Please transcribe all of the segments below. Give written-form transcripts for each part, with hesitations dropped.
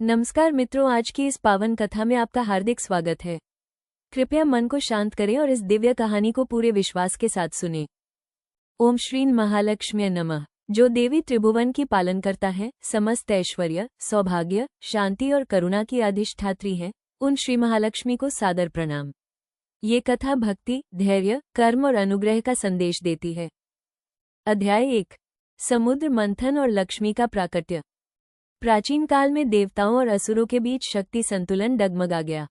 नमस्कार मित्रों, आज की इस पावन कथा में आपका हार्दिक स्वागत है। कृपया मन को शांत करें और इस दिव्य कहानी को पूरे विश्वास के साथ सुनें। ओम श्री महालक्ष्म्यै नमः। जो देवी त्रिभुवन की पालन करता है, समस्त ऐश्वर्य, सौभाग्य, शांति और करुणा की अधिष्ठात्री है, उन श्री महालक्ष्मी को सादर प्रणाम। ये कथा भक्ति, धैर्य, कर्म और अनुग्रह का संदेश देती है। अध्याय 1। समुद्र मंथन और लक्ष्मी का प्राकट्य। प्राचीन काल में देवताओं और असुरों के बीच शक्ति संतुलन डगमगा गया।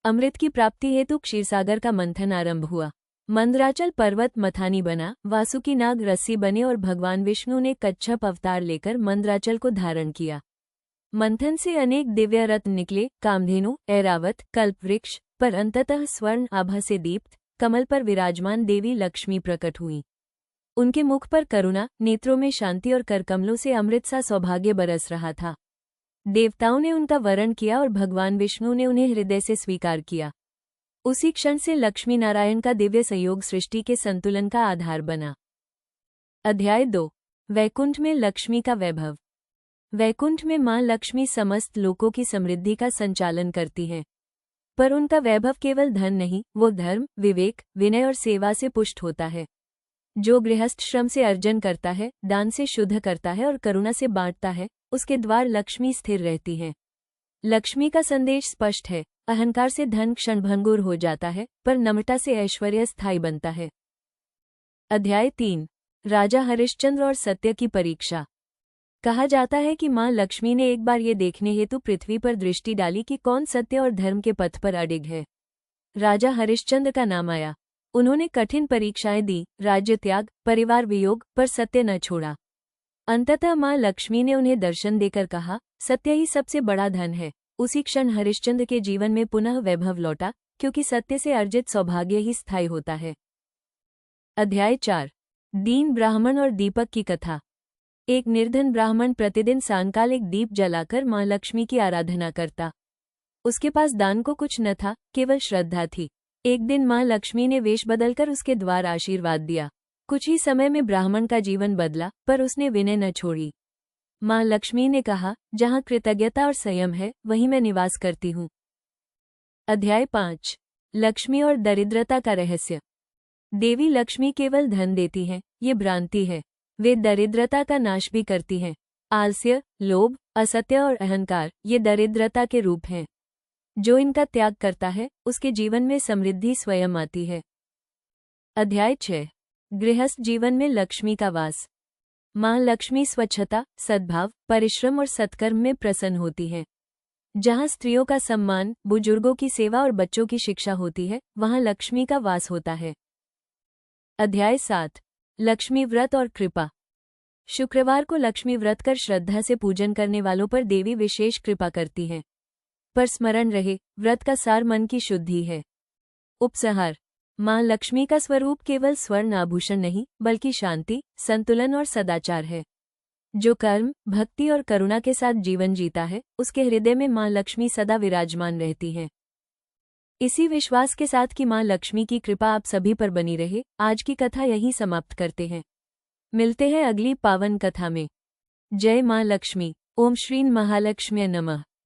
अमृत की प्राप्ति हेतु क्षीरसागर का मंथन आरंभ हुआ। मंदराचल पर्वत मथानी बना, वासुकी नाग रस्सी बने और भगवान विष्णु ने कच्छप अवतार लेकर मंदराचल को धारण किया। मंथन से अनेक दिव्य रत्न निकले, कामधेनु, ऐरावत, कल्पवृक्ष, पर अंततः स्वर्ण आभा से दीप्त कमल पर विराजमान देवी लक्ष्मी प्रकट हुई। उनके मुख पर करुणा, नेत्रों में शांति और करकमलों से अमृत सा सौभाग्य बरस रहा था। देवताओं ने उनका वरण किया और भगवान विष्णु ने उन्हें हृदय से स्वीकार किया। उसी क्षण से लक्ष्मी नारायण का दिव्य संयोग सृष्टि के संतुलन का आधार बना। अध्याय 2। वैकुंठ में लक्ष्मी का वैभव। वैकुंठ में मां लक्ष्मी समस्त लोकों की समृद्धि का संचालन करती हैं। पर उनका वैभव केवल धन नहीं, वो धर्म, विवेक, विनय और सेवा से पुष्ट होता है। जो गृहस्थ श्रम से अर्जन करता है, दान से शुद्ध करता है और करुणा से बांटता है, उसके द्वार लक्ष्मी स्थिर रहती है। लक्ष्मी का संदेश स्पष्ट है। अहंकार से धन क्षणभंगुर हो जाता है, पर नम्रता से ऐश्वर्य स्थायी बनता है। अध्याय 3। राजा हरिश्चंद्र और सत्य की परीक्षा। कहा जाता है कि मां लक्ष्मी ने एक बार ये देखने हेतु पृथ्वी पर दृष्टि डाली कि कौन सत्य और धर्म के पथ पर अडिग है। राजा हरिश्चंद्र का नाम आया। उन्होंने कठिन परीक्षाएं दी, राज्य त्याग, परिवार वियोग, पर सत्य न छोड़ा। अंततः मां लक्ष्मी ने उन्हें दर्शन देकर कहा, सत्य ही सबसे बड़ा धन है। उसी क्षण हरिश्चंद्र के जीवन में पुनः वैभव लौटा, क्योंकि सत्य से अर्जित सौभाग्य ही स्थायी होता है। अध्याय 4। दीन ब्राह्मण और दीपक की कथा। एक निर्धन ब्राह्मण प्रतिदिन सायंकाल एक दीप जलाकर मां लक्ष्मी की आराधना करता। उसके पास दान को कुछ न था, केवल श्रद्धा थी। एक दिन मां लक्ष्मी ने वेश बदलकर उसके द्वार आशीर्वाद दिया। कुछ ही समय में ब्राह्मण का जीवन बदला, पर उसने विनय न छोड़ी। मां लक्ष्मी ने कहा, जहां कृतज्ञता और संयम है, वहीं मैं निवास करती हूँ। अध्याय 5। लक्ष्मी और दरिद्रता का रहस्य। देवी लक्ष्मी केवल धन देती हैं, ये भ्रांति है। वे दरिद्रता का नाश भी करती हैं। आलस्य, लोभ, असत्य और अहंकार, ये दरिद्रता के रूप हैं। जो इनका त्याग करता है, उसके जीवन में समृद्धि स्वयं आती है। अध्याय 6। गृहस्थ जीवन में लक्ष्मी का वास। मां लक्ष्मी स्वच्छता, सद्भाव, परिश्रम और सत्कर्म में प्रसन्न होती है। जहां स्त्रियों का सम्मान, बुजुर्गों की सेवा और बच्चों की शिक्षा होती है, वहां लक्ष्मी का वास होता है। अध्याय 7। लक्ष्मी व्रत और कृपा। शुक्रवार को लक्ष्मी व्रत कर श्रद्धा से पूजन करने वालों पर देवी विशेष कृपा करती हैं। पर स्मरण रहे, व्रत का सार मन की शुद्धि है। उपसंहार। मां लक्ष्मी का स्वरूप केवल स्वर्ण आभूषण नहीं, बल्कि शांति, संतुलन और सदाचार है। जो कर्म, भक्ति और करुणा के साथ जीवन जीता है, उसके हृदय में मां लक्ष्मी सदा विराजमान रहती हैं। इसी विश्वास के साथ कि मां लक्ष्मी की कृपा आप सभी पर बनी रहे, आज की कथा यहीं समाप्त करते हैं। मिलते हैं अगली पावन कथा में। जय मां लक्ष्मी। ओम श्री महालक्ष्म्यै नमः।